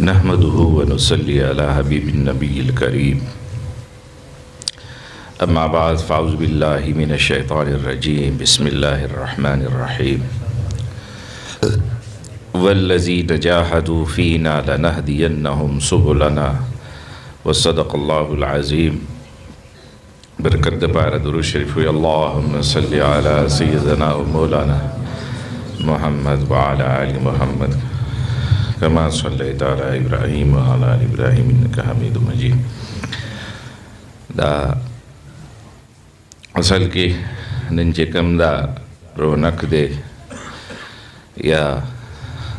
नहमदुहु व नुसल्ली अला हबीबिन नबील करीम अम्मा बाद फ़ाउज़ु बिल्लाहि मिनश शैतानिर रजीम बिस्मिल्लाहिर रहमानिर रहीम वल्लज़ीना जाहदू फ़ीना लनहदियन्नहुम सुबुलना व सदक़ल्लाहुल अज़ीम। बरकत पारा दुरूद शरीफ हुई अल्लाहुम्मा सल्लि अला सय्यिदना व मौलाना मुहम्मद व अला आलि मुहम्मद कमा सल्लैता अला इब्राहीम व अला आलि इब्राहीम इन्नका हमीदुम मजीद। दा असल के नंचे कम दा रौनक दे या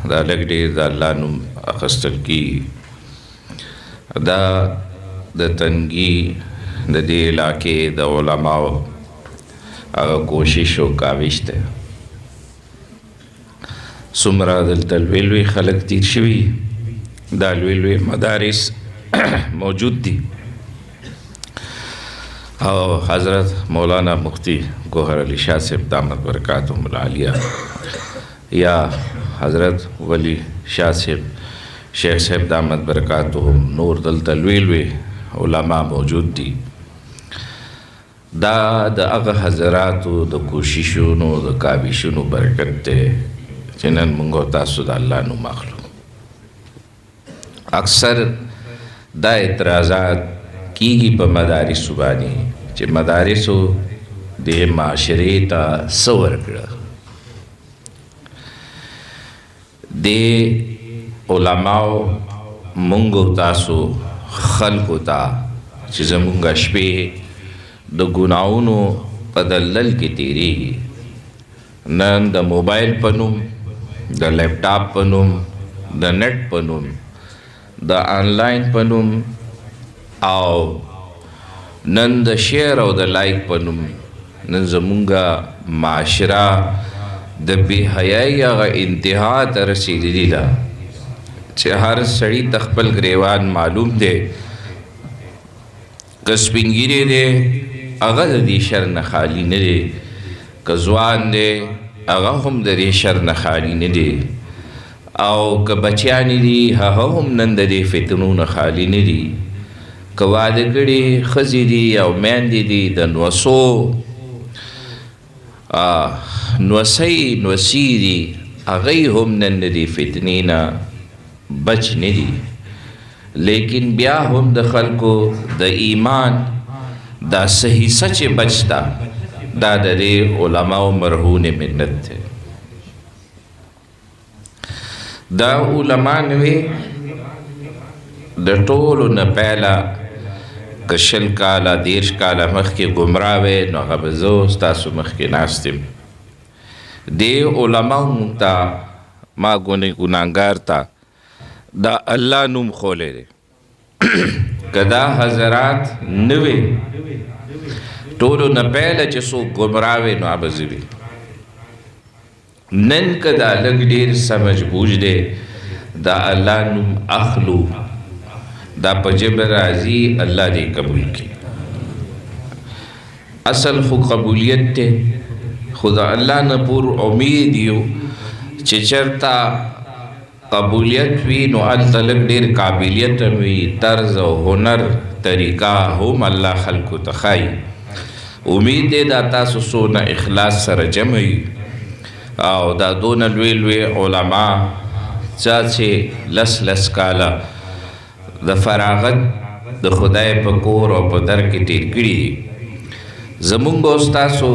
दा लगडे दा अल्लाह नुम अखस्तल की दा द तंगी द दे इलाके द उलमाओ कोशिश व काविश थे सुमरा दलता लुए खलक तीर शवी दा लुए मदारिस मौजूद थी और हज़रत मौलाना मुफ्ती गौहर अली शाह साहब दामत बरकातुहुल आलिया या हज़रत वली शाह साहब शेख साहब दामत बरकातुहुम नूर दलता लुए उलमा मौजूद थी। दा द अग हज़रातु द कोशिशों द काविशों बरकत थे जिनन मुंगो तासु द अल्लाह नु मखलूक। अक्सर दा एतराज़ात कीगी प मदारिस सुबानी चे मदारिसो दे माशरे ता सवर कड़ा दे उलमाओ मुंगो तासो खल्को ता चे ज़मुंगा शपे द गुनाहों पदल्लल के तेरी नन द मोबाइल पनुम द लैपटॉप पनुम द नेट पनुम द ऑनलाइन पनुम आओ नन द शेयर और द लाइक पनुम नन ज़मुंगा माशरा द बेहयाई आगा इंतहा तरसीली ला चे हर सड़ी तखपल ग्रेवान मालूम दे कस्पिंगिरे दे अगर दी शर न खाली न दे कज़वान दे अगा हम दरे शर न खाली न दे आओ क बच्चियानी दी हम नंद दे फितनू न खाली न दी कवाद कड़ी खजी दी या मैंदी दी द नवसो नवसई नवसी दी अगई हम नंद दे फितनी न बच न दी लेकिन ब्या हम दखल को द ईमान दा सही सच बचता दा दरे उलमाओ मरहून मिन्नत थे। दा उलमा नवे द टोलो न पहला कशल काला देश काला मख के गुमरावे न गबजो तासु मख के नास्तिम दे उलमा मुक्ता मा गुने गुनाहगार ता दा अल्लाह नुम खोले रे कदा हज़रात नवे टोलो न पहले चसो गुमरावे न आबज़वी नन कदा लग देर समझ बूझ दे दा अल्लाह नुम अखलू दा पजब राजी अल्लाह दे कबूल की असल खु कबूलियत थे खुदा अल्लाह न पूर उम्मीद यो चिचरता कबूलियत हुई नो अल्तलक देर काबिलियत हुई तर्ज व हुनर तरीका हम अल्लाह खल्को तखाई उम्मीद दे दाता सुसो न इखलास सर जमई आओ दा दो न लुए उलमा चाचे लस लस काला द फरागत द खुदाए पकोर और पदर के टेकड़ी ज़मुंगो तासो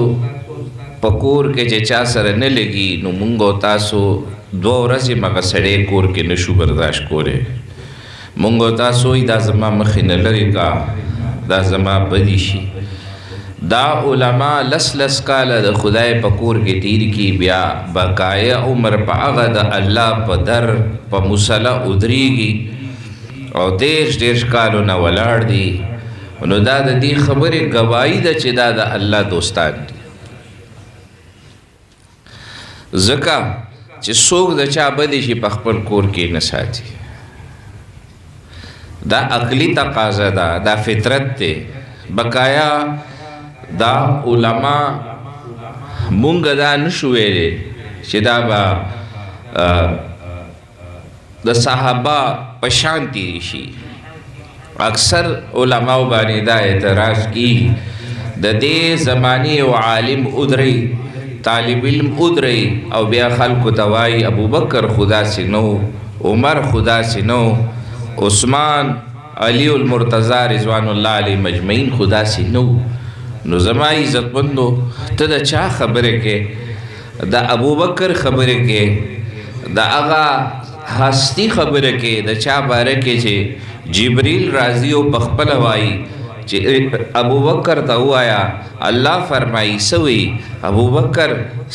पकोर के चचा सर न लगी नु मुंगो तासो दो रज़े मगा सड़े कोर के नशु बर्दाश्त कोरे मुंगो तासो दा जमा मखिन लरिका दा जमा बदीशी दा उलमा लस लस काला द खुदाए पकोर के तीर की ब्या बकाया उम्र पागा दा अल्लाह पदर प मुसला उधरीगी और देश देश कालो न वलाड़ दी उनो दा दी खबर गवाही दा चिदा दा अल्लाह दोस्तान दी ज़का चे सोग द चा बदेशी पखपल कोर के नसाती दा अकली तकाज़ा दा फितरत ते बकाया दा उलमा मुंग दा नशुवेरे चिदा बा द साहबा پشان تیری شي. اکثر علماء باندې دا اعتراض کی د دې زمانی او عالم ادری طالب علم ادری او بیا خلکو توای ابو بکر خدا سے نو، عمر خدا سے نو، عثمان علی المرتضی رضوان الله علیه مجمعین خدا سے نو. نو زما عزت مندو ته د چا خبره کې؟ د ابو بکر خبره کې، د هغه هستی خبره کې، د چا باره کې چې جبریل راضی او بخپل وای چې ابو بکر ته وایا الله فرمایي سوی ابو بکر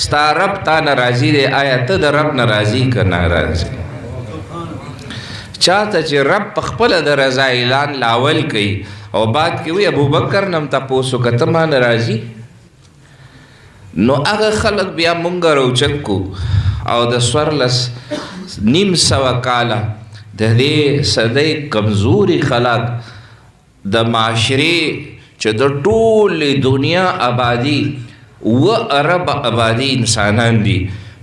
ستا رب تا ناراضي دی، آیا ته د رب ناراضي که ناراضي؟ چاته چې رب په خپل د رضا اعلان لاول کوي او بعد کې وی ابو بکر نم تاسو کته ما ناراضي، نو هغه خلک بیا مونږ راوچت کو او د سورلس نیم سوه کاله د دې صدۍ کمزوري خلک د معاشرې چې د ټولې دنیا آبادي و ارب آبادي انسانان دي،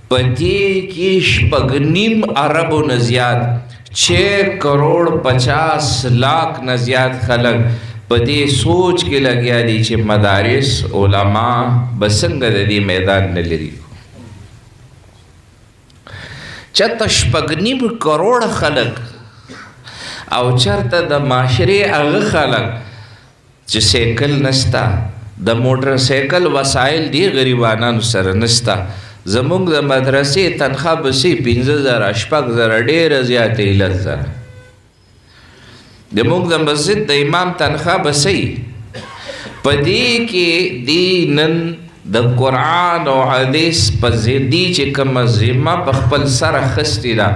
په دې کې شپږ نیم اربو نه زیات 6 کروڑ 50 لاکھ نه زیات خلک په دې سوچ کې لګیا دي چې مدارس علما بسنګ د دې میدان نه لري. چته شپږ نیم کروڑ خلک او چرته د معاشرې هغه خلک چې سیکل نستا، د موټر سیکل وسایل دی غریبانانو سره نستا. زمونږ د مدرسې تنخواه بسې 15,000 شپږ ډېره زیاتې 10,000. زمونږ د مسجد د امام تنخواه بسې په دې کې دی نن د قرآن او حدیث په ضدي چې کومه ذمه په خپل سر اخیستې ده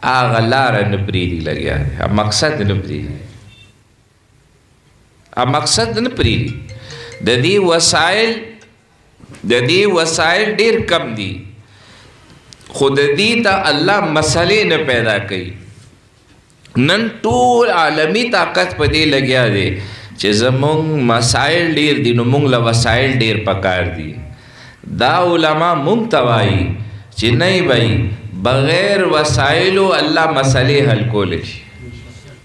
هغه لاره نه پرېږدي لګیا دی، مقصد نه پرېږدي، مقصد نه پرېږدي. د دې وسایل ډېر کم دي، خو د دې ته الله مسلې نه پیدا کوي. نن ټول عالمي طاقت په دې لګیا دی چې زمونږ مسایل ډېر دي، نو مونږ له وسایل ډېر پکار دي. دا علما مونږ ته وایي چې نه بھائی بغیر وسایلو الله مسئلے حل کولے شي،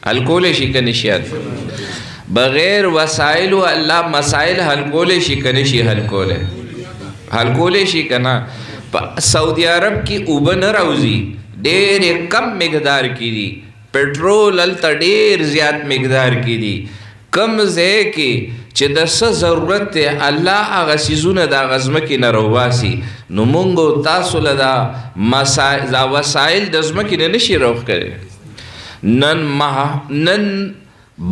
حل کولے شي که نشي؟ بغیر وسایلو الله مسائل حل کولے شي که نشي حل کولے شي که نه؟ سعودی عرب کې اوبه نه راوځي، ډېرې کم مقدار کې دي. پټرول هلته ډېر زیات مقدار کې دي. کم ځای کې چې د څه ضرورت دی الله هغه څیزونه د هغه ځمکې نه راوباسي، نو مونږ او تاسو له دا وسایل د ځمکې نه نشي راوښکلی. نن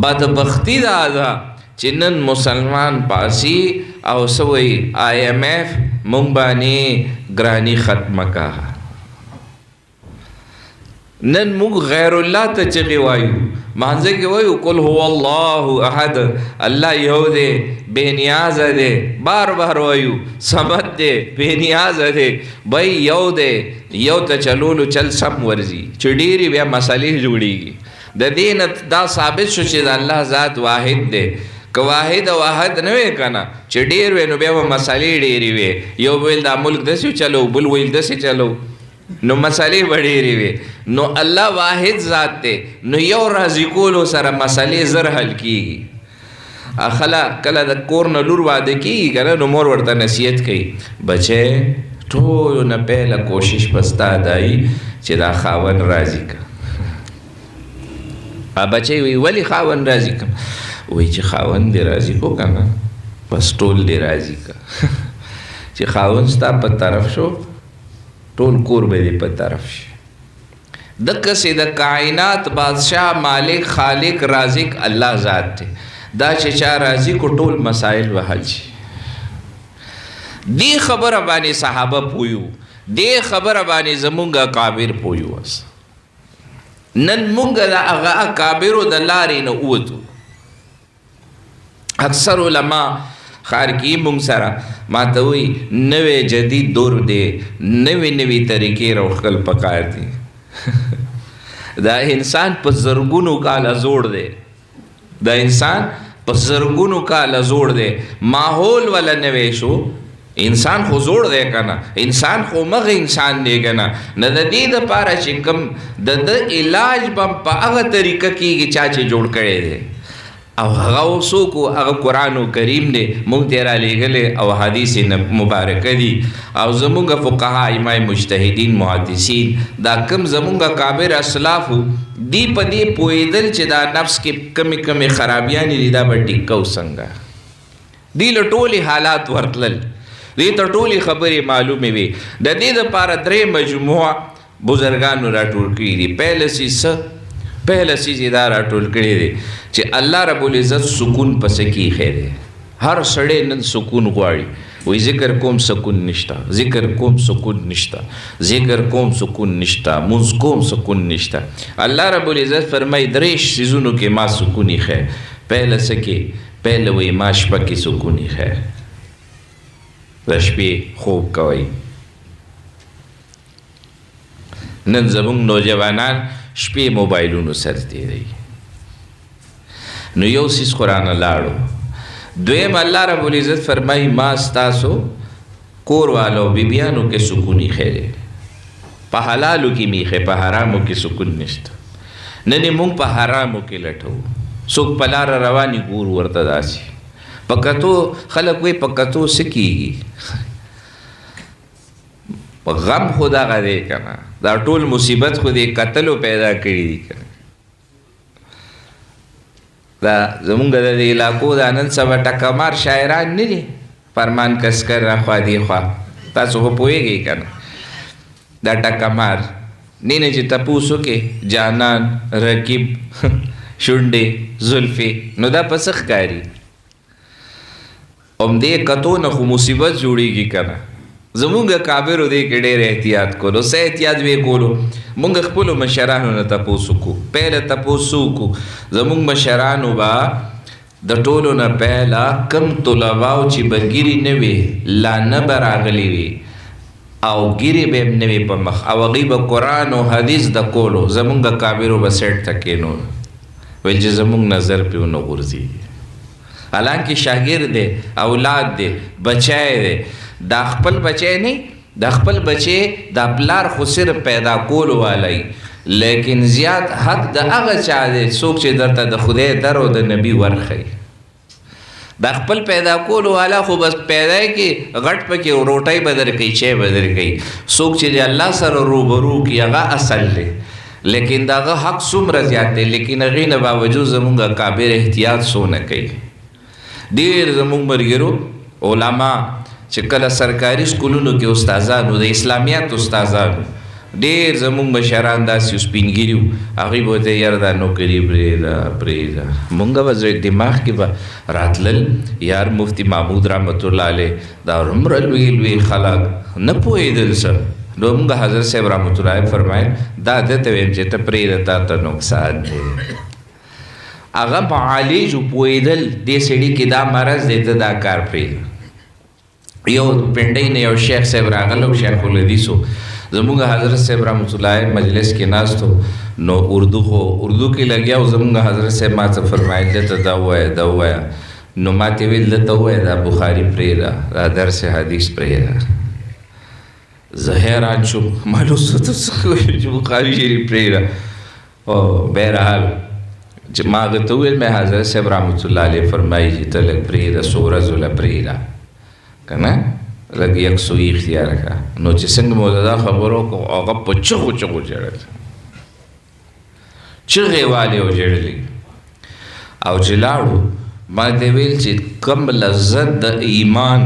بدبختی دا ده چې نن مسلمان پاسی او سوی IMF مونږ باندې ګرانی ختمه کا. نن مونږ غیر الله ته چغې وایو، مانځه کې وایو قل هو الله احد، الله یو دی بے نیاز دی، بار بار وایو صمد دی بے نیاز دی. بھائی یو دی، یو ته چلولو چل سم ورځي چې ډېرې بیا مسلې جوړېږي. د دې نه دا ثابت شو چې د الله ذات واحد دی. که واحد او احد نه وی که نه چې ډېر وی نو بیا به مسلې ډېرې وي. یو ویل دا ملک داسې چلو، بل ویل داسې چلو، نو مسئلے بڑیری وی. نو اللہ واحد ذات تے، نو یو راضی کولو سر مسئلے زر حل کیگی. اخلا کلا دا کورن لور واده کیگی کنا نو مور ورطا نصیحت کئی بچے ټولو نه پہلا کوشش پستا دائی چه دا خاون راضی کا. بچے وی ولی خاون راضی کم؟ وی چه خاون دی راضی کو کنا بس ټول دی راضی کا. چه خاون ستا پا طرف شو ټول کور به دې په طرف شي. دقسې د کائنات بادشاہ مالک خالق رازق الله ذات دی. دا چې چا راضي کو ټول مسائل به حل شي. دې خبره باندې صحابه پویو، دې خبره باندې زمونږ اکابر پویو. نن مونږ د هغه اکابرو د لارې نه ووتو. اکثر علما خار کی مونږ سره ما ته وایي نوی جدید دور دی، نوی طریقې راوښکل پکار دي. دا انسان په زرګونو کاله زوړ دی، دا انسان په زرګونو کاله زوړ دی. ماحول ولا نوی شو، انسان خو زوړ دی که نه، انسان خو مغه انسان دی که نه. نه د دې دپاره چې کوم د علاج به په هغه طریقه کېږي چا چې جوړ کړی دی، او هغه څوک و؟ هغه قرآن کریم دی، موږ ته یې رالیږلی، او حدیث مبارکه دي، او زمونږ فقها ائمه مجتهدین محدثین دا کم زمونږ کابر اسلاف دی په دې پوهېدل چې دا نفس کې کمې کمې خرابیانې دي، دا به ټیک کو څنګه. دی له ټولې حالات ورتلل، دې ته ټولې خبرې معلومې وي. د دې دپاره درې مجموعه بزرګانو راټول کړي دي. پهله چیز یې دا راټول کړی دی چې الله رب العزت سکون پسې کیښی دی. هر سړی نن سکون غواړي، وی ذکر کوم سکون نشته، ذکر کوم سکون نشته، ذکر کوم سکون نشته، منځ کوم سکون نشته. الله رب العزت فرمایي درې څیزونو کې ما سکون ایښی. پهله څه کې؟ پهله وی ما شپه کې سکون ایښی، د شپې خوب کوئ. نن زمونږ نوجوانان شپې موبایلونو سر تېروي. نو یو څیز خو رانه لاړو. دویم الله رب العزت فرمایي ما ستاسو کور والو بیبیانو کې سکون ایښی دی، په حلالو کې مې ایښی، په حرامو کې سکون نشته. نن یې مونږ په حرامو کې لټوو. څوک په لاره رواني ګور ورته داسې په کتو، خلک وایي په کتو څه کېږي؟ په غم خو دغه دی که نه، دا ټول مصیبت خو دې قتلو پیدا کړي دي که نه. دا زمونږ د دې علاقو دا نن سبا ټکمار شاعران نه دي، فرمان کسکر راخوا دې خوا، تاسو خو پوهېږئ که نه. دا ټکمار نه چې تپوس وکړې جانان رقیب شونډې زلفې، نو دا په څه ښکاري؟ همدې کتو نه خو مصیبت جوړېږي که نه. زمونږ کابرو دې کې ډېر احتیاط کولو، څه احتیاط وې کولو؟ مونږ خپلو مشرانو نه تپوس وکړو. پهله تپوس وکړو زمونږ مشرانو به د ټولو نه پهله کم طلباو چې به ګیرې نه وې، لا نه به راغلي وي او ګیرې به هم نه وې په مخ، او هغوی به قرآن او حدیث د کولو، زمونږ کابرو به سیټ ته کېنول، ویل چې زمونږ نظر پې ونه غورځېږي. حالانکه شاګرد دی، اولاد دی، بچی دی، دا خپل بچی نه، دا خپل بچی دا پلار خو صرف پیدا کولو والی، لیکن زیات حق د هغه چا دی څوک چې درته د خدای در او د نبی ورښیي. دا خپل پیدا کولو والا خو بس پیدا کې غټ پکې روټۍ به درکوي، چای به درکوي. څوک چې د الله سره روبرو کي هغه اصل دی، لیکن د هغه حق څومره زیات دی. لیکن هغې نه باوجود زمونږ کابر احتیاط څونه کوي. ډېر زمونږ ملګرو علما چې کله سرکاري سکولونو کې استادانو، د اسلامیات استادانو، ډېر زمونږ مشران داسې سپین ګیري وو، هغوی به ورته یاره دا نوکري پرېږده. مونږ به دماغ کې به راتلل یار مفتی محمود رحمت الله علیه دا هومره لوی لوی خلک نه پوهېدل څه. نو مونږ حضرت صاحب رحمت الله علیه فرمایل دا دته ویم چې ته پرېږده تا ته نقصان دی. هغه معالج پوهېدل دې سړي کې دا مرض دی، ته دا کار پرېږده. یو پنډۍ نه یو شیخ صاحب راغلی، شیخ الحدیث و، زمونږ حضرت صاحب رحمت الله علیه مجلس کې ناست و، نو اردو کې لګیا و. زمونږ حضرت صاحب ما ته فرمایل دته دا ووایه دا ووایه، نو ما ته ویل دته ووایه دا بخاري پرېږده، دا درس حدیث پرېږده. زه حیران شوم، معلوم شو ته څه وایې چې بخاري شریف پرېږده. او بهرحال چې ما هغه ته وویل مې حضرت صاحب رحمت الله علیه فرمایي چې ته لږ پرېږده، څو ورځو له پرېږده که نه، لږ یک سویي اختیار کړه. نو چې څنګه مو دا خبر وکړو، هغه په چغو چغو ژړل، چغې والې او ژړلې. او چې لاړو ما ته ویل چې کم لذت د ایمان،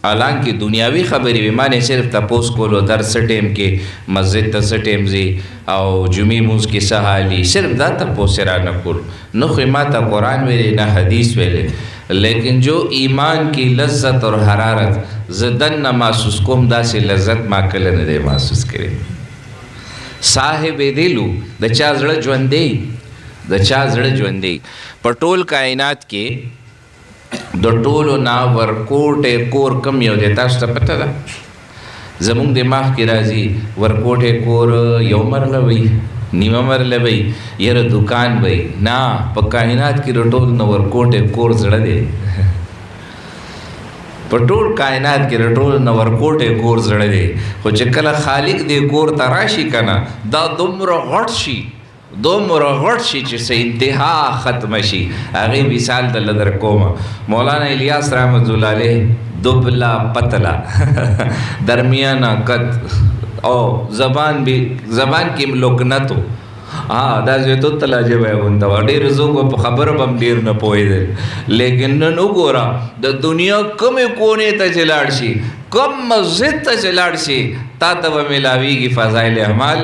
حالانکه دنیاوي خبرې وې، ما نه صرف تپوس کولو در څه ټیم کې مسجد ته څه ټیم ځي او جمعې مونځ کې څه حالي، صرف دا تپوس یې رانه کولو. نه خو ما ته قرآن ویلی نه حدیث ویلی، لیکن جو ایمان کی لذت اور حرارت زه دننه محسوس کوم، داسې لذت ما کله نه دی محسوس کړی. صاحب دلو د چا زړه ژوندی، د چا زړه ژوندی. په ټول کائنات کې د ټولو نه ورکوټې کور کم یو دی؟ تاسو ته پته ده؟ زمونږ دماغ کې راځي ورکوټې کور یو مرله وي، نیمه مرله وي، یاره دکان وي. نه، په کائنات کې د ټولو نه ورکوټې کور زړه دی. په ټول کائنات کې ټول نو ورکوټه کور زړه دی خو چې کله خالق دې کور ته راشي کنه دا دومره غټ شي چې سه انتها ختم شي. هغه مثال د لدر کوم مولانا الیاس رحمت الله علیه دبلا پتلا درمیانه قد او زبان کې لکنتو دا زه ته تلاجه وایوندا ډېر زوګ په خبره بم ډېر نه پوهیدل لیکن نن وګوره د دنیا کومه کونه ته چلاړ شي کوم مسجد ته چلاړ شي تا ته ملاویږي فضایل اعمال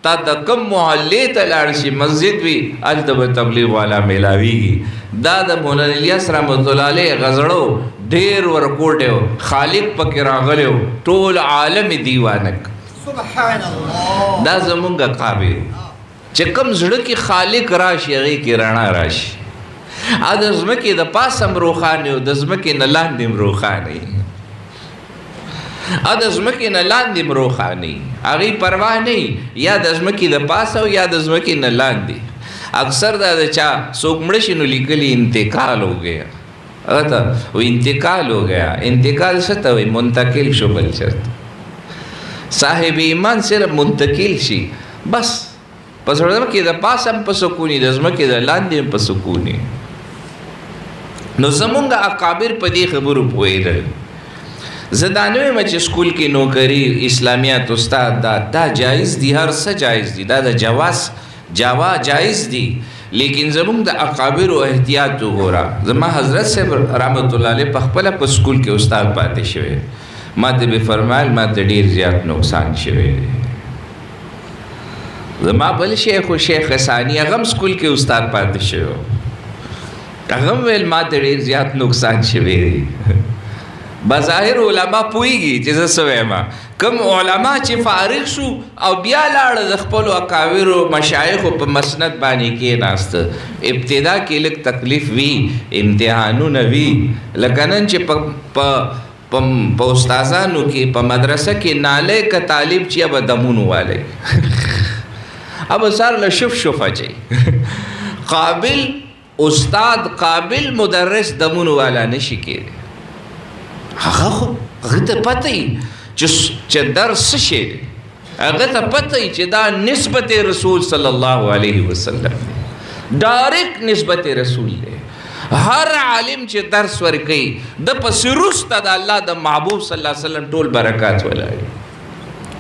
تا د کوم محلې ته لاړ شي مسجد وي الته تبلیغ والا ملاویږي دا د مولانا الیاس رحمت الله علیه غزړو ډېر ورکوټو خالق پکې راغلو ټول عالم دیوانک سبحان الله دا زمونږه قابل چې کوم زړه کې خالق راشي هغه کې رڼا راشي ا د زمکه د پاسم روخانه او د زمکه نه لاندې روخانه ا د زمکه نه لاندې روخانه هغه پروا نه یا د زمکه د پاس او یا د زمکه نه لاندې اکثر دا چا څوک مړ شي نو لیکلي انتقال ہو گیا اته و انتقال ہو گیا انتقال څه ته وي منتقل شو بل چرته صاحب ایمان صرف منتقل شي بس پس ورته کې د پاسم په سکونی د زمکه د لاندې په سکونی نو زمونږه اکابر په دې خبرو پوهیدل زدانوي مچ سکول کې نوکری اسلامیات استاد دا جایز دي هر څه جایز دي دا د جوا جایز دي لیکن زمونږ د اکابر او احتیاط وګوره زما حضرت صاحب رحمت الله علیه په خپل په سکول کې استاد پاتې شوی ما ته به فرمایل ما ته ډیر زیات نقصان شوی زما بل شیخ ثانی هغه سکول کې استاد پاتې شو هغه ویل ما ته ډیر زیات نقصان شوی بظاهر علما پويږي چې څه وایم کوم علما چې فارغ شو او بیا لاړ د خپل اکاویر او مشایخ په مسند باندې کې ناست ابتدا کې لږ تکلیف وی امتحانونه وی لکنن چې په استادانو کې په مدرسه کې ناله ک طالب چې به دمونو والے اب سر لشف اچي قابل استاد قابل مدرس دمونو والا نشي کېږي هغه ته پته ای چې درس شي هغه ته پته ای چې دا نسبت رسول صلی الله علیه وسلم ډایرکټ نسبت رسول دی هر عالم چې درس ورکي د پسروست د الله د محبوب صلی الله علیه وسلم ټول برکات ولای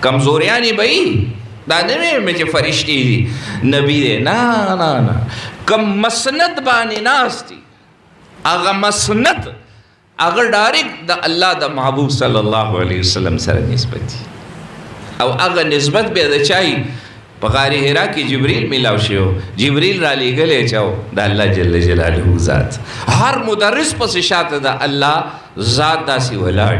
کمزوریانی بئی دا نه مې چې فرشتي دي نبی دی نه کم مسند باندې ناشتي هغه مسند اگر ډایرکټ د الله د محبوب صلی الله علیه وسلم سره نسبت او هغه نسبت به د چای په غار حرا کې جبرئیل ملاو شو جبرئیل را لېږلې چاو د الله جل جلاله ذات هر مدرس پس شاته د الله ذات داسي ولاړ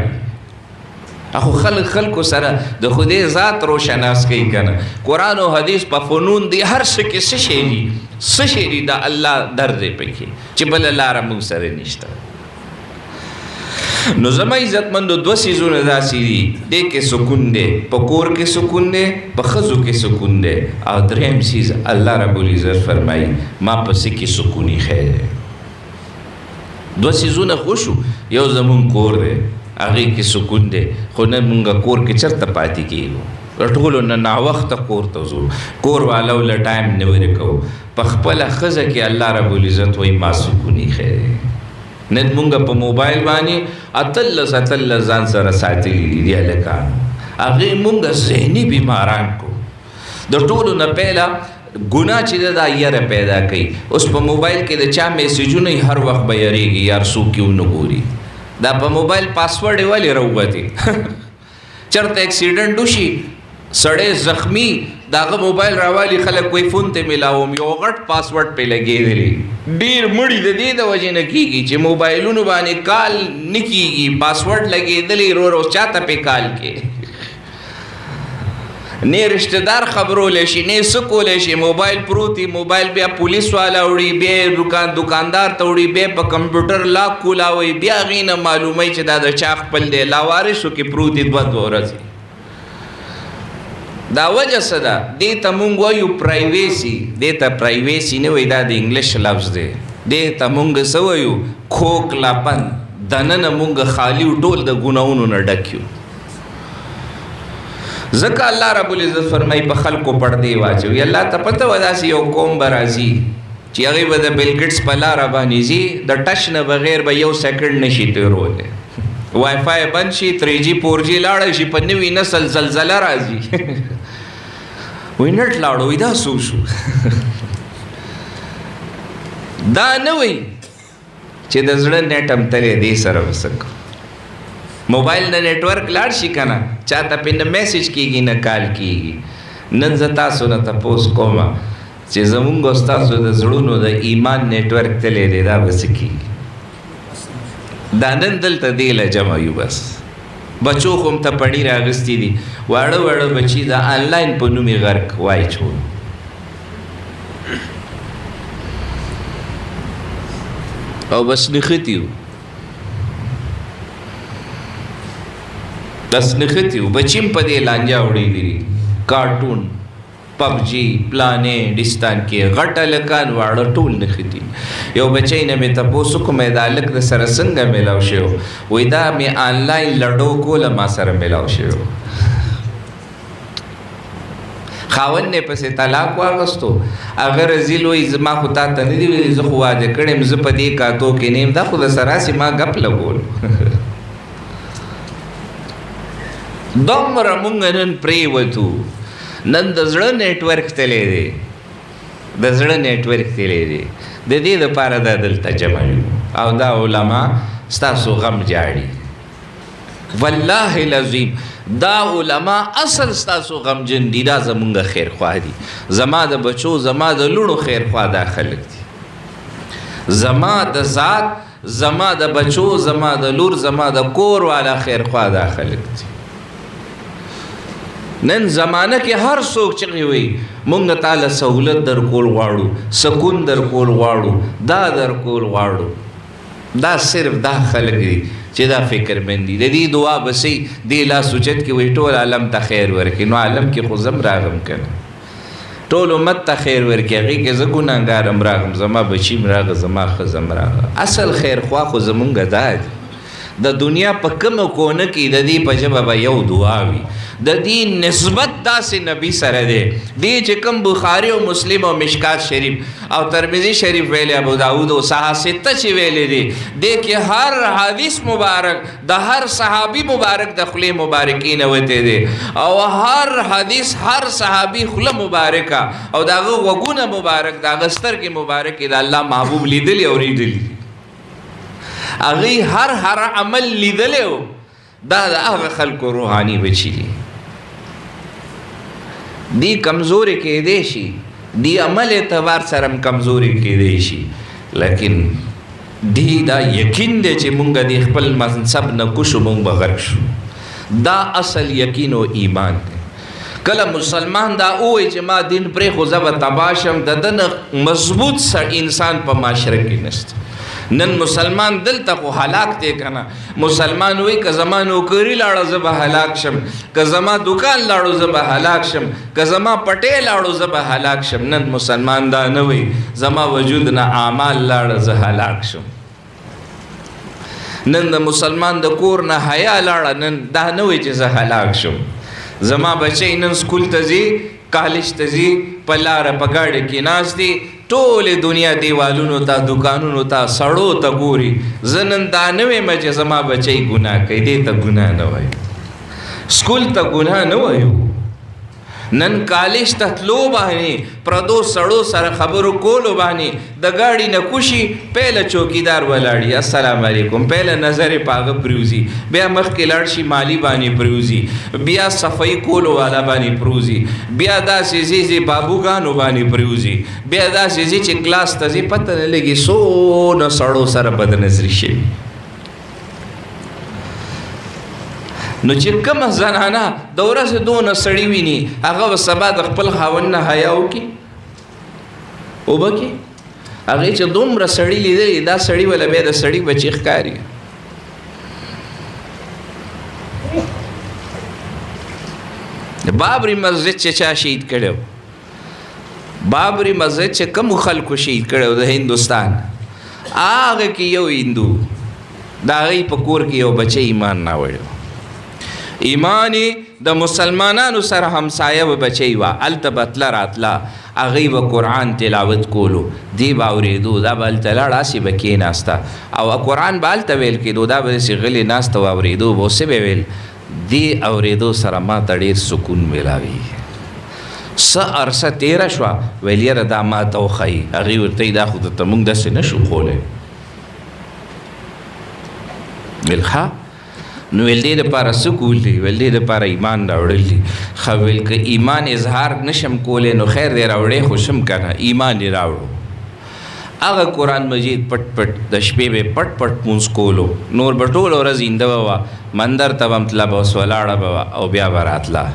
اخو خلق سره د خدای ذات روشناس کوي کنه قران او حدیث په فنون دی هر څه کې څه شي د الله درد پکې چې بل لار مو سره نشته نو زما عزت مندو دو سیزونه داسې دي دې کې سکون دی په کور کې سکون دی په خزو کې سکون دی او دریم سیز الله رب العزت فرمایي ما پسې کې سکونی خیر دو سیزونه خوشو یو زمون کور دی هغه کې سکون دی خو نه مونږه کور کې چرته پاتې کیږو ټولو نه وخت کور ته ځو کور والو له ټایم نه ورکو په خپل خزه کې الله رب العزت وایي ما سکونی خیر نن مونږه په موبایل باندې اتل ځان سره ساتلی دي الکان هغه مونږه ذهني بیماران کو د ټولو نه پهلا ګناه چې دا یاره پیدا کوي اوس په موبایل کې د چا میسجونه هر وخت به یریږي یار سو کیو نه ګوري دا په موبایل پاسورډ والی راوځي چرته اکسیډنټ وشي سړی زخمی داغه موبایل راوالی خلک کوئی فون ته ملاوم یو غټ پاسورډ په لګېدلی ډیر مړی د دې د وجې نه کیږي چې موبایلونو باندې کال نکیږي پاسورډ لګېدلی رو چاته په کال کې نه رشتہ دار خبرول شي نه سکول شي موبایل پروتي موبایل بیا پولیس والا وړي بیا دکاندار ته وړي بیا په کمپیوټر لاک کولاوي بیا غینه معلومه چې دا د چا خپل دی لاوارثو کې پروتي دوه ورځې دا وجه صدا دیتا مونږ وایو پرایویسی دیتا پرایویسی نه وای دا د انګلیش لفظ دی دیتا مونږ سوایو کھوکلاپن دننه مونږ خالی ټول د ګناونو نه ډک یو. ځکه الله رب العزت فرمایي په خلکو پردې واچوي. الله ته پته وه داسې یو قوم به راځي چې هغوی به د بل ګیټس په لاره باندې ځي، د ټچ نه بغیر به یو سیکنډ نشي تېرولی. وای فای بند شي، 3G 4G لاړه شي، په نوي نسل زلزله راځي. وایي نټ لاړو، وایي دا څه وشو؟ دا نه وایي چې د زړه نیټ هم تللی دی سره به څه کوو. موبایل نه نیټورک لاړ شي که نه، چا ته پې نه میسیج کېږي نه کال کېږي. نن زه تاسو نه تپوس کومه چې زمونږ او ستاسو د زړونو د ایمان نیټورک تللی دی، دا به څه کېږي؟ دا نن دلته دې له جمع یو. بس بچو خو هم ته پړي راغستي دي، واړه واړه بچي د آنلاین په نوم یې غرق واچول. او بس نښتي وو، بس نښتي وو. بچي هم په دې لانجه وړېدلي دي، کارټون، پبجي، پلانې ډستان کې غټ هلکان واړه ټول نښتي. یو بچی نه مې تپوس وکړو، مې دا هلک د سره څنګه میلاو شوی؟ وایي دا مې آنلاین لډو کوله ما سره میلاو شوی. خاوند نه پسې طلاق واغستو، هغه رزیل وایي زما خو تا ته نه دي ویلي، زه خو واده کړی یم، زه په دې کاتو کې نه یم، دا خو د سره هسې ما ګپ لګول. دومره مونږ نن پرېوتو. نن د زړه نیټورک تللی دی، د زړه نیټورک تللی دی. د دې دپاره دا دلته جمع یو او دا علما ستاسو غم جاړي. والله العظیم دا علما اصل ستاسو غمجن دي، دا زمونږ خیرخواه دي. زما د بچو، زما د لوڼو خیرخواه دا خلک دي. زما د ذات، زما د بچو، زما د لور، زما د کور والا خیرخواه دا خلک دي. نن زمانه کې هر څوک چغې وي مونږ تعالی سهولت در کول غواړو، سکون در کول غواړو، دا در کول غواړو. دا صرف دا خلک دي چې دا فکر مند دي. د دې دعا بسې دې لاس اوچت کې وایي ټول عالم ته خیر ورکړي. نو عالم کې خو زم راغم که نه، ټول امت ته خیر ورکړي. هغې کې زه ګناهګار هم راغم، زما بچي هم راغه، زما ښځه هم راغه. اصل خیرخوا خو زمونږ دا دی. د دنیا په کومه کونه کې د دې په ژبه به یو دعا وي. د دې نسبت داسې نبی سره دی. دې چې کوم بخاري او مسلم او مشکات شریف او ترمذی شریف ویلې، ابو داود او صحاح سته چې ویلې دي، دې کې هر حدیث مبارک د هر صحابي مبارک د خولې مبارکې نه وتی دی، او هر حدیث هر صحابي خوله مبارکه او د هغه غوږونه مبارک، د هغه سترګې مبارکې د الله محبوب لیدلي او اورېدلي. هغوی هر عمل لیدلی و. دا د هغه خلکو روحاني بچي دي. دی کمزوري کېدی شي، دی عمل اعتبار سره هم کمزوري کېدی شي، لیکن دی دا یقین دی چې مونږ د خپل منصب نه کوشو، مونږ به غرق شو. دا اصل یقین او ایمان دی. کله مسلمان دا ووایي چې ما دین پرېښو زه به تباه شم، د ده نه مضبوط انسان په معاشره کې نشته. نن مسلمان دلته خو هلاک دی که نه. مسلمان وایي که زما نوکري لاړه زه به هلاک شم، که زما دکان لاړو زه به هلاک شم، که زما پټی لاړو زه به هلاک شم. نن مسلمان دا نه وایي زما وجود نه اعمال لاړه زه هلاک شم. نن د مسلمان د کور نه حیا لاړه، نن دا نه وایي چې زه هلاک شم. زما بچی نن سکول ته ځي، کالج ته ځي، په لاره په ګاډي کې ناست دي، ټولې دنیا دیوالونو ته، دکانونو ته، سړو ته ګوري. زه نن دا نه وایم چې زما بچی ګناه کوي، دې ته ګناه نه وایو، سکول ته ګناه نه وایو. نن کالج ته تلو باندې، پردو سړو سره خبرو کولو باندې د ګاډي نه کوشي، پهله چوکیدار ولاړي السلام علیکم، پهله نظر یې په هغه پریوزي، بیا مخکې لاړ شي مالی باندې پریوزي، بیا صفایي کولو والا باندې پریوزي، بیا داسې ځي بابوګانو باندې پریوزي، بیا داسې ځي چې کلاس ته ځي پته نه لګي څونه سړو سره بدنظري شوي. نو چې کومه زنانه د ورځې دونه سړي ویني، هغه به سبا د خپل خاوند نه حیا وکړي، وبکړي. هغې چې دومره سړي لیدلي، دا سړي وله بیا د سړي بچي ښکاري. د بابري مسجد چې چا شهید کړی و، بابري مسجد چې کومو خلکو شهید کړی و د هندوستان، هغه کې یو هندو دا غي په کور کې یو بچی ایمان نه وړو، ایمان د مسلمانانو سره همسایه و بچی وا، الته بتله راتله هغوی به قرآن تلاوت کولو، دی به اورېدو، دا به هلته لاړه هسې به کېناسته او قرآن به هلته ویل کېدو، دا به داسې غلې ناسته و اورېدو به څه به ویل، دی اورېدو سره ما ته ډېر سکون میلاوي. څه عرصه تېره شوه ویل یاره دا ما ته وښایي، هغوی ورته وایي دا خو درته مونږ داسې نه شو ښولی. ویل ښه نو ویل دې دپاره څه کول دي؟ ویل دې دپاره ایمان راوړل دي. ښه ویل که ایمان اظهار نشم کولی نو خیر دی راوړی خو شم که نه، ایمان دې راوړو. هغه قرآن مجید پټ پټ د شپې به پټ پټ مونځ کولو، نور به ټوله ورځ اینده به وه، مندر ته به متله به اوس ولاړه به وه او بیا به راتله.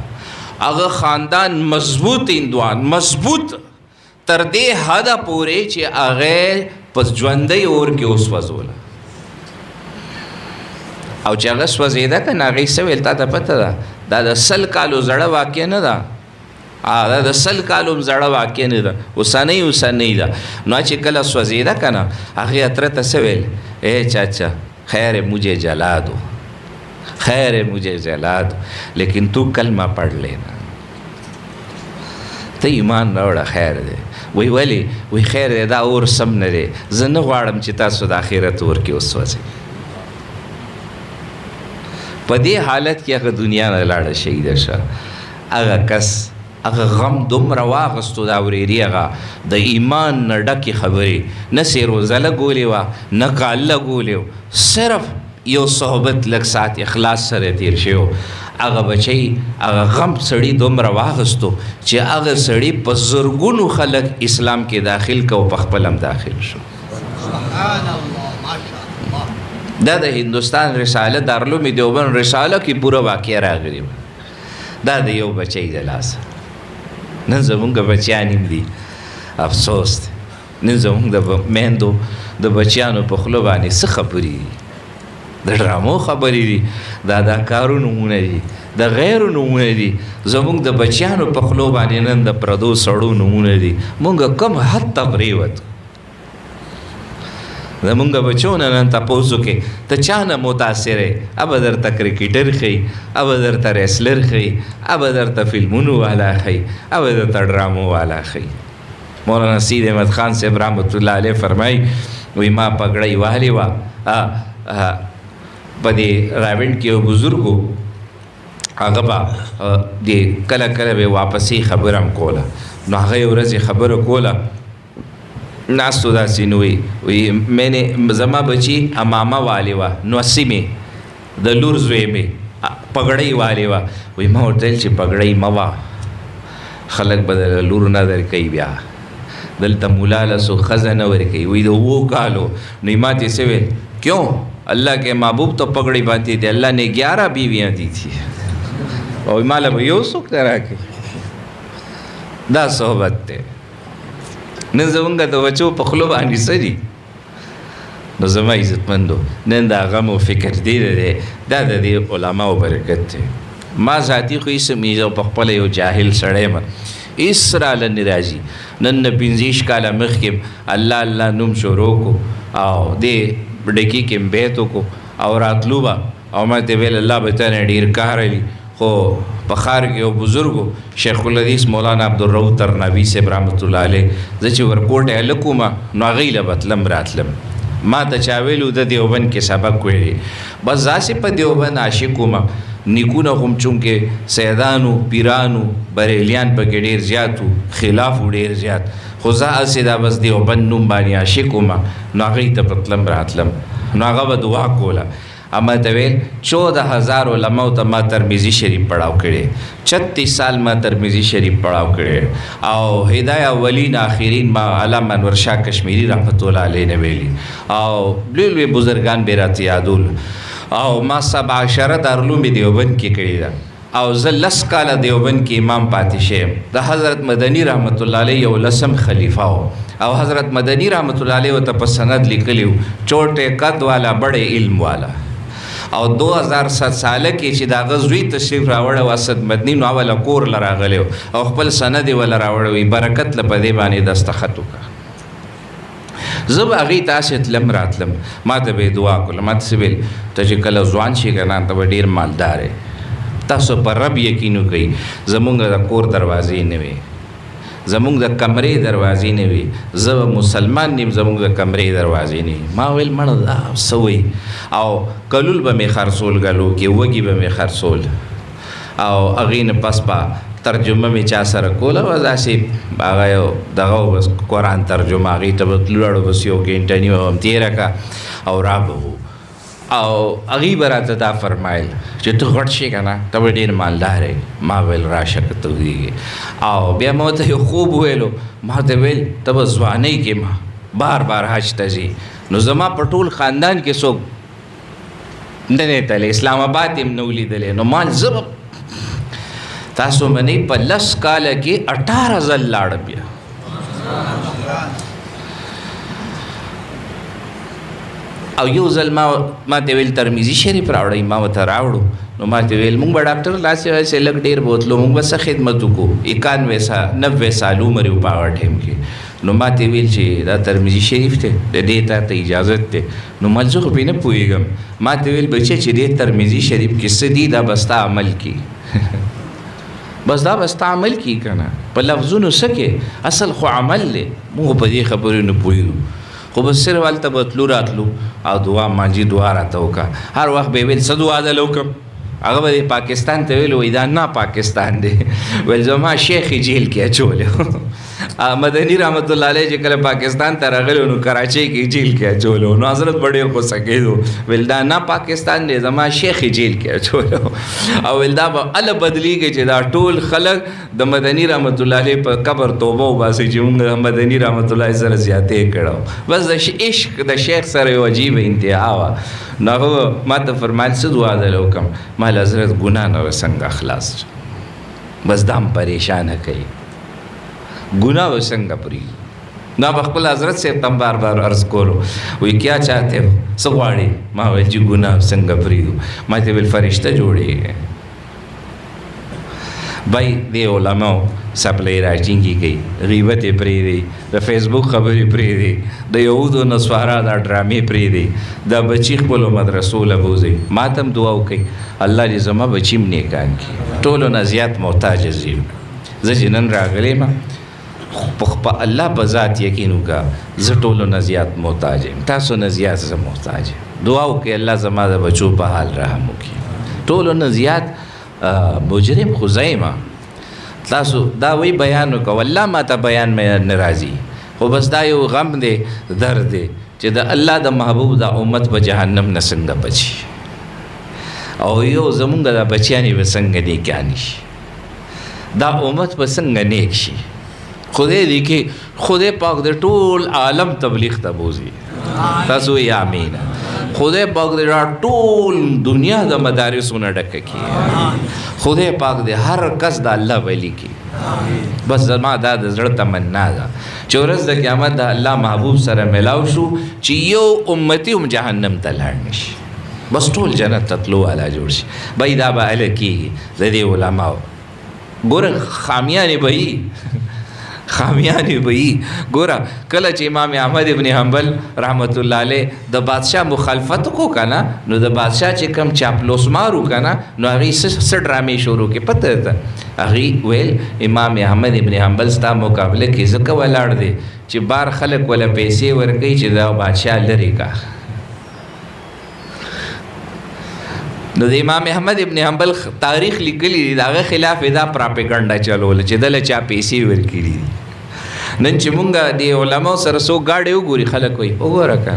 هغه خاندان مضبوط هندوان، مضبوط تر دې حده پورې چې هغه په ژوندی اور کې وسوځوله او چې هغه سوځېده که نه هغې څه ویل تا ته پته ده دا د 100 کالو زړه واقع نه ده، دا د 100 کالو هم زړه واقع نه ده، اوسنۍ ده. نو چې کله سوځېده که نه هغې اتره ته څه ویل، اے چاچا خیر مجھے جلا دو، خیر مجھے جلا دو لیکن تو کلمہ پڑھ لینا، ته ایمان راوړه خیر دی. وی ولې؟ وی خیر دی دا اور سم نه دی، زه نه غواړم چې تاسو د آخرت اور کې وسوځئ. په دې حالت کې هغه دنیا نه لاړه شهیده شه. هغه کس هغه غم دومره واخستو دا ورېري هغه د ایمان نه ډکې خبرې، نه سې روزه لګولې وه نه کال لګولې و، صرف یو صحبت لږ ساعت اخلاص سره تیر شوی. هغه بچی هغه غم سړي دومره واخستو چې هغه سړي په زرګونو خلک اسلام کې داخل کو، په خپل هم داخل شو. دا د هندوستان رساله دارالعلوم دیوبند رساله کې پوره واقع راغلی دا د یو بچی د لاسه. نن زمونږ بچیان هم دي، افسوس دی نن زمونږ د میندو د بچیانو په خوله باندې څه خبرې دي، د ډرامو خبرې دي، د اداکارو نومونه دي، د غیرو نومونه دي، زمونږ د بچیانو په خولو باندې نن د پردو سړو نومونه دي. مونږ کم حد ته پرېوتو، زمونږ بچو نه نن تپوس وکړې ته چا نه متاثر یې، ابه درته کرکټر ښیي، ابه درته ریسلر ښیي، ابه درته فلمونو والا ښیي، ابه درته ډرامو والا ښیي. مولانا سید احمد خان صاحب رحمت الله علیه فرمایي وی ما پګړۍ وهلې وه په دې راوند کې یو بزرګو، هغه به کله کله به واپسې خبره هم کوله. نو هغه یو ورځ خبره کوله ناستو داسې نو وی مینې زما بچي امامه والې وه، نوسي مې د لور زوی مې پګړۍ والې وه. وی ما ورته ویل چې پګړۍ مه وه، خلک به د لور نه درکوي، بیا دلته مولا له څو ښځه نه ورکوي. وی د 2 کالو. نو ما ته څه ویل کیوں اللہ کے محبوب تو پگڑی باندھی تھے، اللہ نے 11 بیویاں دی تھی اور مالا به یو څوک نه راکړي. دا صحبت دی. نن زمونږ د بچو په خولو باندې څه دي؟ نو زما عزتمندو نن دا غم و فکر دی دی دا د دې علماو برکت دی. ما ذاتي خو هېڅ میږه په خپله یو جاهل سړی یم، هېڅ راله نه راځي. نن نه 25 کاله مخکې الله الله نوم شروع کو او دې ډکي کې بیت وکړو او راتلو به او ما ته ویل الله به تا نه ډېر کار علي. خو په ښار کې یو بزرګو شیخ الحدیث مولانا عبدالرؤف ترناوي صاحب رحمت الله علیه، زه چې ورکوټ هلک وم نو هغوی له به تلم راتلم. ما ته چا ویلو د دیوبند کې سبق ویلی، بس داسې په دیوبند عاشق وم. نیکونه هم چونکې سیدانو پیرانو بریلیان پکې ډېر زیات وو، خلاف و ډېر زیات، خو زه هسې دا بس دیوبند نوم باندې عاشق وم. نو هغوی ته به تلم راتلم، نو هغه به دعا کوله. اما ته ویل 14,000 علماو ته ما ترمذی شریف پڑھاو کړی، 36 سال ما ترمذی شریف پڑھاو کړی او هدايه اولین آخرین ما علامه انور شاه کشمیری رحمت الله علیه نه ویلي او لوی بزرگان به راته یادول. او ما 17 دارالعلوم دیوبند کې کړی ده او زه 10 کاله دیوبند کې امام پاتې شوم. د حضرت مدني رحمت الله علیه یو 10م خلیفہ او حضرت مدني رحمت الله علیه ته په سند لیکلیو چوټه قد والا بڑے علم والا. او 2007 ساله کې چې دا غزوی تشریف راوړی واسد مدني نو اوله کور له راغلی او خپل سند یې وله راوړی، برکت له په دې باندې دستخط وکړه. زه به هغې تاسې تلم راتلم، ما ته به یې دعا کوله، ما ته ویل ته چې کله ځوان شي که نه ته به ډېر مالدار یې، تاسو پر رب یقین وکړئ. زمونږ د کور دروازې نه وي، زمونږ د کمرې دروازې نه وي، زه به مسلمان نیم زمونږ د کمرې دروازې نه وي. ما ویل مړه دا څه وایي؟ او کلول به مې خرڅول ګلو کې، وږي به مې خرڅول او هغې نه پس به ترجمه مې چا سره کوله، بس داسې هغه یو دغه بس قرآن ترجمه هغې ته به تلو، بس یو ګنټه نیمه به هم تېره کړه او را به وو. او هغې به راته دا فرمایل چې ته غټ شې که نه ته به ډېر مالدار یې. ما ویل راشه که ته ویږې. او بیا ما ورته یو خوب ویلو، ما ته ویل ته به ځوانۍ کې ما بار بار حج ته ځې، نو زما په ټول خاندان کې څوک نه دی تللی، اسلام آباد یې هم نه ولیدلی، نو ما زه به تاسو منئ په 10 کاله کې 18 ځل لاړم. بیا او یو ځل ما ته ویل ترمذي شریف راوړئ، ما ورته راوړو. نو ما ته ویل مونږ به ډاکټر لاسې واسې لږ ډېر بوتلو، مونږ به څه خدمت وکړو، 90 سال عمر یې په هغه ټایم کې. نو ما ته ویل چې دا ترمذي شریف دی، د دې تا ته اجازت دی. نو ما زه خو پرې نه پوهېږم. ما ته ویل بچی چې دې ترمذي شریف کې څه دي دا به ستا عمل کی بس دا به ستا عمل کی که نه، په لفظونو څه کې، اصل خو عمل دی. مونږ په دې خبرې نه پوهېږو، خو بس صرف هلته به تلو راتلو او دعا مانجي دعا راته وکړه. هر وخت به یې ویل څه دعا دله وکړم، هغه به پاکستان ته ویل، وایي دا نه پاکستان دی، ویل زما شیخ یې جیل کې اچولی. مدني رحمت الله علیه چې کله پاکستان ته راغلی نو کراچۍ کې جیل کې اچولو، نو حضرت به ډېر غوسه کېدو، ویل دا نه پاکستان دی، زما شیخ یې جیل کې اچولو. او ویل دا به هله بدلېږي چې دا ټول خلک د مدني رحمت الله علیه په قبر توبه وباسي چې موږ مدني رحمت الله سره زیاتې کړو. بس د عشق د شیخ سره یو عجیبه انتها وه. نو هغه ما ته فرمایل څه دعا دله وکړم؟ ما ویل حضرت ګناه نه به څنګه خلاص، بس دا هم پریشانه کوي، گناہ و څنګه پرېږدو. دا به خپل حضرت صاحب ته بار بار عرض کولو، وایي کیا چاہتے ہو، څه غواړې؟ ما ویل چې ګناه و څنګه پرېږدو. ما ته ویل فرشته جوړېږي. بھائی دې علماو سپلۍ راټینګې کوي، غیبت یې پرېږدي، د فیسبوک خبرې پرېږدي، د یهودو نصوارا دا ډرامې پرېږدي، دا بچي خپلو مدرسو له بوځئ. ما ته هم دعا وکړئ الله دې زما بچي هم نیکان کړي، ټولو نه زیات محتاج زه یم. زه چې نن راغلی یم په الله په ذات یقین وکړه، زه ټولو نه زیات محتاج یم، تاسو نه زیات زه محتاج یم. دعا وکړئ الله زما د بچو په حال رحم وکړي. ټولو نه زیات مجرم خو زه یم. تاسو دا وی بیان وکړه، والله ما ته بیان مې نه راځي، خو بس دا یو غم دی، درد دی چې د الله د محبوب د امت په جهنم نه څنګه بچي، او یو زمونږ د بچیانې به څنګه نیکانې شي، دا امت به څنګه نیک شي. خدای دې کې خدای پاک د ټول عالم تبلیغ ته بوزي. تاسو یې امین. خدای پاک دې ټول دنیا د مدارسو نه ډکه کړي. خدای پاک دې هر کس د الله ولی کړي. بس زما دا د زړه تمنا ده چې ورځ د قیامت د الله محبوب سره ملاو شو چې یو امتی هم جهنم ته لاړ نشي، بس ټول جنت ته تلو والا جوړ شي. بای دا به هله کېږي د دې علماو. ګوره خامیانې به وي، خامیانې به وي. ګوره کله چې امام احمد ابن حنبل رحمت الله علیه د بادشاه مخالفت وکړو که نه، نو د بادشاه چې کم چاپلوسمار و که نه، نو هغې څه ډرامې شروع کړې پته ده. هغې ویل امام احمد ابن حنبل ستا مقابله کې ځکه ولاړ دی چې بار خلک وله پیسې ورکوي چې دا بادشاه لرې کا. نو د امام احمد ابن حنبل تاریخ لیکلی دی، د هغه خلاف دا پراپیګنډا چلوله چې دله چا پیسې ورکړي دي. نن چې مونږ د علماو سره څو ګاډې وګوري، خلک وایي وګوره که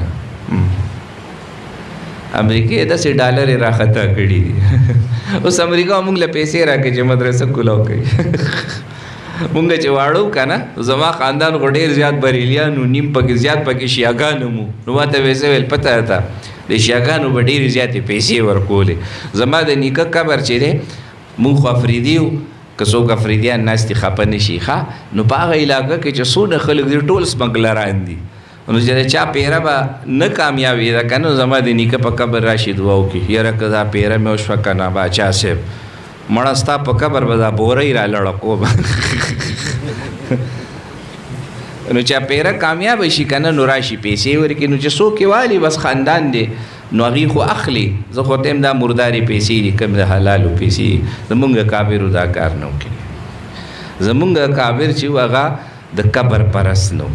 امریکې داسې ډالر یې راخطا کړي دي. اوس امریکا مونږ له پیسې راکړي چې مدرسه کولاو کوي. مونږ چې واړو که نه، زما خاندان خو ډېر زیات بریلیان و، نیم پکې زیات پکې شیعګان هم. نو ما ته ویسه ویل پته ده د شیعګانو به ډېرې زیاتې پیسې ورکولې. زما د نیکه قبر چې دی، مونږ خو افریدي وو، که څوک افریدیان ناستې خفه نه شي ښه، نو په هغه علاقه کې چې څونه خلک دي ټول سمګلران دي. نو چې د چا پیره به نه کامیابېده که نه، زما د نیکه په قبر راشي دعا وکړي، یاره که دا پیره مې وشوه که نه باچا صاحب، مړه ستا په قبر به دا بورۍ را لړه کوم. نو چې پیره کامیاب شي کنه نو راشي پیسې ورکړي نو چې څوک یې والي بس خاندان دی نو هغې خو اخلي زه خو ته دا مرداري پیسې دي کوم د حلالو پیسې زمونږ کابرو دا کار نه وکړي زمونږ کابر چې و هغه د قبر پرست نو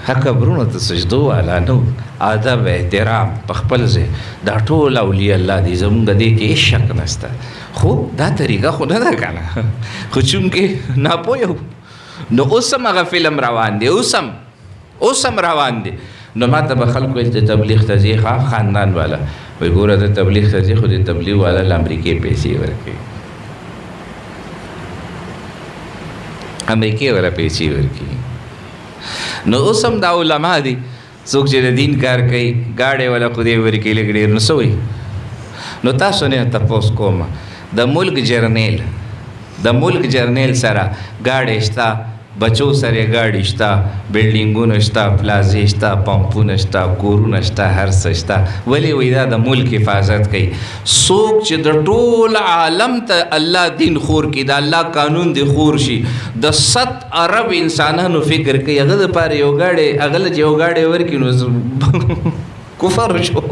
ها قبرونو ته سجدو والا نو ادب احترام په خپل ځای دا ټول اولیاء الله دي زمونږ دې کې هېڅ شک نشته خو دا طریقه خو نه ده که نه خو چونکې ناپوه نو اوس هم هغه فلم روان دی اوس هم روان دی نو ما ته به خلکو ویل د تبلیغ ته ځې ښه خاندان والا وایي ګوره د تبلیغ ته ځې خو د تبلیغ والا له امریکې پیسې ورکوي امریکې والا پیسې ورکوي نو اوس هم دا علما دي څوک چې د دین کار کوي ګاډی والا خو دې ورکوي لږ ډېر نو څه وایي نو تاسو نه تپوس کوم د ملک جرنیل سره ګاډی شته بچو سره ګاډي شته بلډینګونه شته پلازې شته پمپونه شته کورونه شته هر څه شته ولې وایي دا د ملک حفاظت کوي څوک چې د ټول عالم ته الله دین خور کړي د الله قانون دی خور شي د 100 ارب انسانانو فکر کوي هغه دپاره یو ګاډی هغه له چې یو ګاډی ورکړي نو کفر شو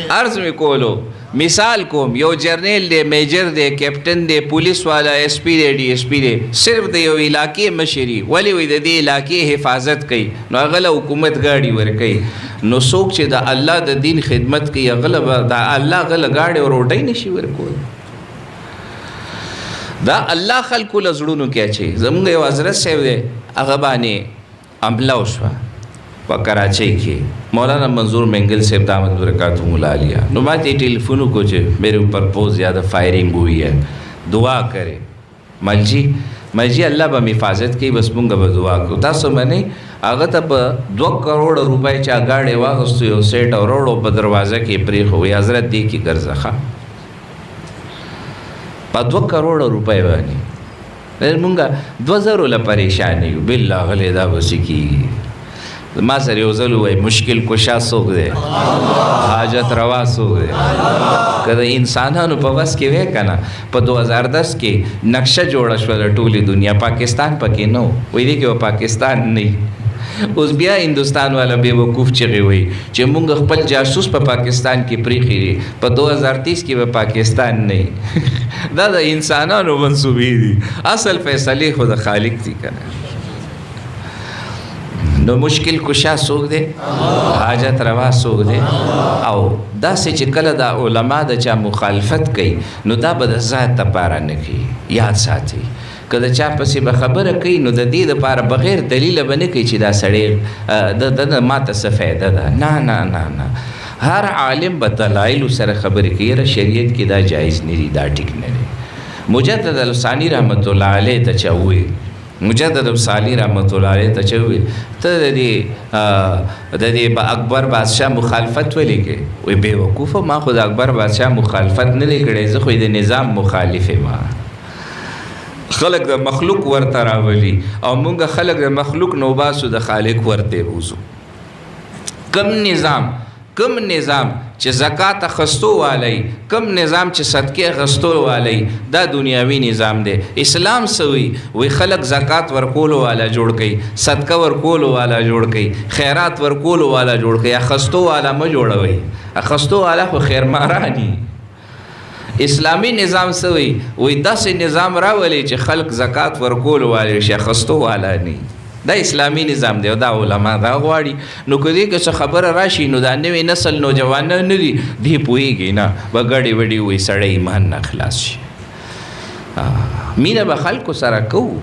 عرض می کولو مثال کوم یو جرنیل دی میجر دی کیپټن دی پولیس والا ایس پی دی ډي ایس پی دی صرف د یو علاقې مشري ولې وایي د دې علاقې حفاظت کوي نو هغه له حکومت ګاډي ورکوي نو څوک چې د الله د دین خدمت کوي هغه له د الله هغه له ګاډي او روټۍ نشي ورکولی دا الله خلکو له زړونو کې اچوي زموږ یو حضرت صاحب دی هغه باندې حمله وشوه په کراچۍ کې مولانا منظور مینگل صاحب دامت برکاتہم العالیہ نو ما ته ٹیلیفون کو چې میرے اوپر بہت زیادہ فائرنگ ہوئی ہے دعا کرے ملجی الله به حفاظت کوي بس مونږ به دعا کوو تاسو باندې هغه ته په 2 کروڑ روپۍ چا ګاډی واغستو یو سیټ او روړو په دروازه کې پرېښوی حضرت دې کې ګرځه په 2 کروڑ روپۍ باندې مونږ 2000 له پریشان یو بالله غلې دا وسې کېږي ما سره یو ځل ووایي مشکل کشا څوک دی حاجت روا څوک دی که د انسانانو په وس کې وی که نه په 2010 کې نقشه جوړه شوه د ټولې دنیا پاکستان پکې نه و وایي دی کې پاکستان نه اوس بیا هندوستان والا بیوقوف چغې وایي چې مونږ خپل جاسوس په پاکستان کې پرېښي دي په 2030 کې به پاکستان نه دا د انسانانو منصوبې دي اصل فیصلې خو د خالق دي که نه نو مشکل کشا څوک دی حاجت روا څوک دی او داسې چې کله دا علما د چا مخالفت کوي نو دا به د ذات دپاره نه کوي یاد ساتئ که د چا پسې به خبره کوي نو د دې دپاره بغیر دلیله به نه کوي چې دا سړی د ماته څه فایده ده نه هر عالم به دلایلو سره خبرې کوي یاره شریعت کې دا جایز نه دي دا ټیک نه دی مجدد الثانی رحمت الله علیه ته چا وویل مجدد ابسالی رحمت الله علیه ته چوي ته د دې اکبر بادشاہ مخالفت ولې کې وي بے وقوفه ما خود اکبر بادشاہ مخالفت نه کړي زه خو د نظام مخالفه ما خلق د مخلوق ورته راولي او مونږ خلق د مخلوق نو باسو د خالق ورته وزو کم نظام چې زکات اخستو والی کم نظام چې صدقه اخستو والی دا دنیاوی نظام دی اسلام سوی وی خلق زکات ورکولو والا جوړ کړي صدقه ورکولو والا جوړ کړي خیرات ورکولو والا جوړ کړي اخستو والا ما جوړوي اخستو والا خو خیر مارانی اسلامی نظام سوی وی داسې نظام راولي چې خلق زکات ورکولو والا شي اخستو والا نه دا اسلامی نظام دی او دا علما دا غواړي نو که دې که څه خبره راشي نو دا نوی نسل نوجوانان نه دي دی پوهېږي نه به ګډې وډې وایي سړی ایمان نه خلاص شي مینه به خلکو سره کوو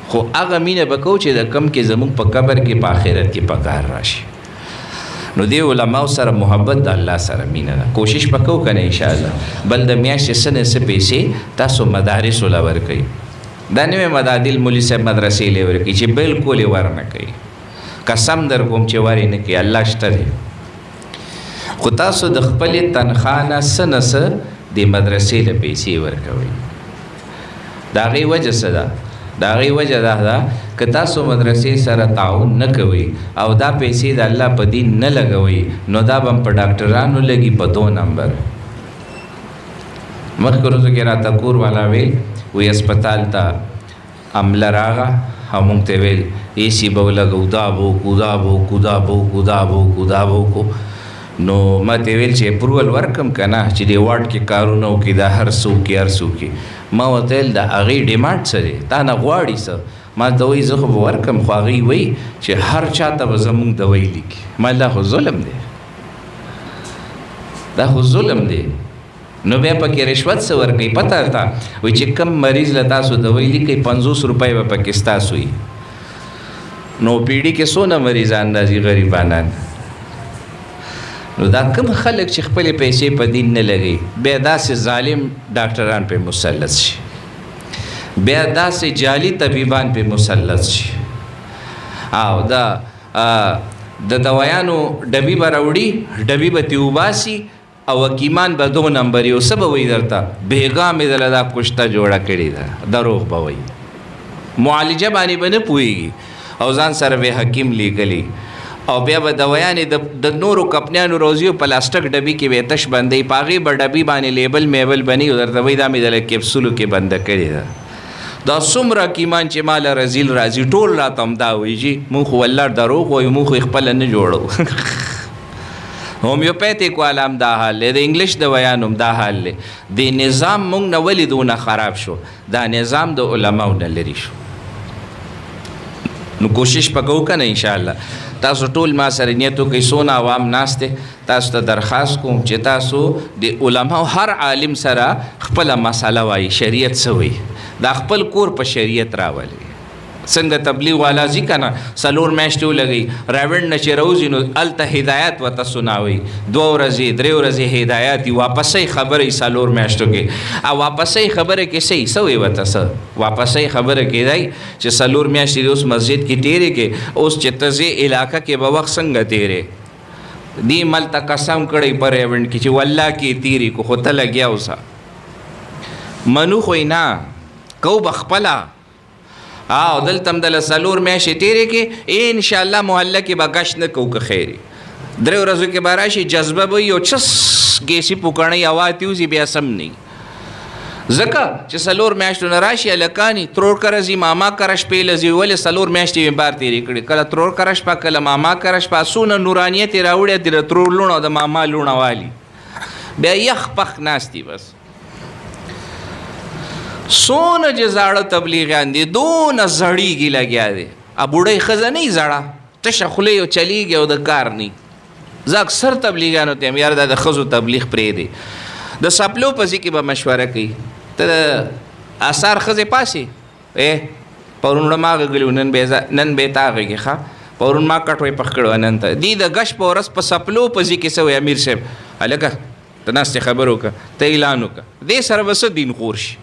خو هغه مینه به کوو چې د کم کې زموږ په قبر کې په آخرت کې په کار راشي نو دی علماو سره محبت د الله سره مینه ده کوشش به کوو که نه انشاءالله بل د میاشتې څه نه څه پیسې تاسو مدارسو له ورکوئ دا نوې مدادل مولوي صاحب مدرسې له ورکوي چې بالکل یې ور نه کوي قسم در کوم چې ور یې نه کوي الله شته دی خو تاسو د خپلې تنخواه نه څه نه څه د مدرسې له پیسې ورکوئ د هغې وجه څه ده د هغې وجه دا ده که تاسو مدرسې سره تعاون نه کوئ او دا پیسې د الله په دین نه لګوئ نو دا به په ډاکټرانو لګي په 2 نمبر مخکې ورځو کې راته کور والا ویل وی اسپتال ته عمله راغه او مونږ ته ویل اے سی به ولګو دا به کو نو ما ته ویل چې اپروول ورکم که نه چې دې واټ کې کارونه وکړي دا هر څه وکړي ما ورته ویل د هغې ډیمانډ څه دی تا نه غواړي څه ما ته وایي زه خو به ورکم خو هغوی وایي چې هر چا ته به زمونږ دوی لیکي ما دا خو ظلم دی نو بیا پکې رشوت څه ورکوي پته ته وایي چې کم مریض له تاسو دوی لیکئ 50 روپۍ به پکې ستاسو وي نو پیډي کې څونه مریضان راځي غریبانان نو دا کم خلک چې خپلې پیسې په دین نه لګوي بیا داسې ظالم ډاکټران پې مسلط شي بیا داسې جعلي طبیبان پې مسلط شي او د دوایانو ډبي به راوړي ډبي به ترې وباسي او حکیمان به 2 نمبر یو څه به وایي درته بېګا مې دله دا کشته جوړه کړې ده دروغ به وایي معالجه باندې به نه پوهېږي او ځان سره به حکیم لیکلی او بیا به دوایانې د نورو کپنیانو روزیو پلاستیک ډبي کې به تش بندوي په هغې به ډبي باندې لیبل میبل بني او درته وایي دا مې دله کیپسولو کې بنده کړې ده دا څومره حکیمان چې ما له رزیل راځي ټول راته همدا وایي چې مونږ خو والله دروغ وایو مونږ خو یې خپله نه جوړو هومیوپیتیک والا هم دا حال دی د انګلیش دوایانو هم دا حال دی د نظام مونږ نه ولې دونه خراب شو دا نظام د علماو نه لرې شو نو کوشش پکو کنه انشاءالله تاسو ټول ما سره نیت وکړئ څونه عوام ناست دی تاسو ته درخواست کوم چې تاسو د علماو هر عالم سره خپله مسله وایي شریعت څه وایي دا خپل کور په شریعت راولي څنګه تبلیغ والا ځي که نه 4 میاشتې ولګوي راوند نه چې راوځي نو هلته هدایت ورته سناوي 2 ورځې 3 ورځې هدایت وي واپسۍ خبرې 4 میاشتو کې او واپسۍ خبره کې څه وي ورته څه واپسۍ خبره کېدای چې 4 میاشتې اوس مسجد کې تېرې کې اوس چې ته ځې علاقه کې به وخت څنګه تېرې دې ملته قسم کړی په راوند کې چې والله کې تېرې کو خو ته لګیا اوسه منو خو یې نه کو به خپله او دلته هم دله 4 میاشتې تېرې کې انشاءالله محله کې به ګشت نه کوو که خیر 3 ورځو کې به راشي جذبه به وي او چس ګیسي پوکڼۍ هوا تې وځي بیا سم نه وي ځکه چې 4 میاشتو نه راشي هلکانې ترور کره ځي ماما کره شپې له ځي ولې 4 میاشتې مې بار تېرې کړې کله ترور کره شپه کله ماما کره شپه څونه نورانیت یې راوړی د ترور لوڼه او د ماما لوڼه والي بیا یخ پخ ناست دي بس سونه چې زاړه تبلیغیان دي دونه زړیږي لګیا دی بوډۍ ښځه نه وي زړه تشه خولې او چلیږي او د کار نه زه اکثر تبلیغیانو ته یم یاره دا د ښځو تبلیغ پرېږدې د سپلو په ځای کې به مشوره کوي ته د اثار ښځې پاسې پرون ما غږلي نن به تا غږې ښه پرون ما کټوی پخ کړو نن ته دی د ګش په ورځ په سپلو په ځای کې څه وایي امیر صاحب هلکه ته ناستې خبر وکړه ته اعلان وکړه دې سره به څه دین خور شي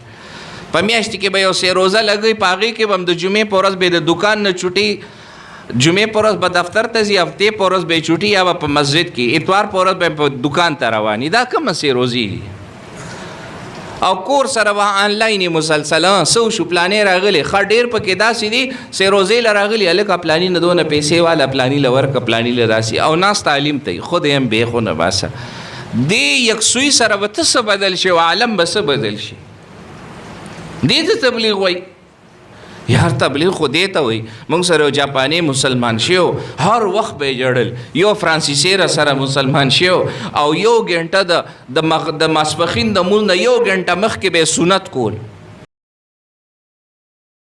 په میاشتې کې به یو 3 روزه لګوي په هغې کې به هم د جمعې په ورځ به د دوکان نه چوټي جمعې په ورځ به دفتر ته ځي هفتې په ورځ به یې چوټي یا به په مسجد کې اتوار په ورځ به په دوکان ته رواني دا کومه 3 روزې دي او کور سره به آنلاین مسلسل څه وشو پلانې راغلې ښه ډېر پکې داسې دي 3 روزې له راغلي هلکه پلاني نه دونه پیسې والا پلاني له ورکه پلاني له داسې او ناس تعلیم ته خود یې هم بیخو نه باسه دې یکسوي سره به ته څه بدل شي او عالم به څه بدل شي دې ته تبلیغ وایي یار تبلیغ خو دې ته وایي موږ سره یو جاپاني مسلمان شو هر وخت به یې جړل یو فرانسیسي را سره مسلمان شو او 1 غنټه د ماسپښین د مونځ نه 1 غنټه مخکې به یې سنت کول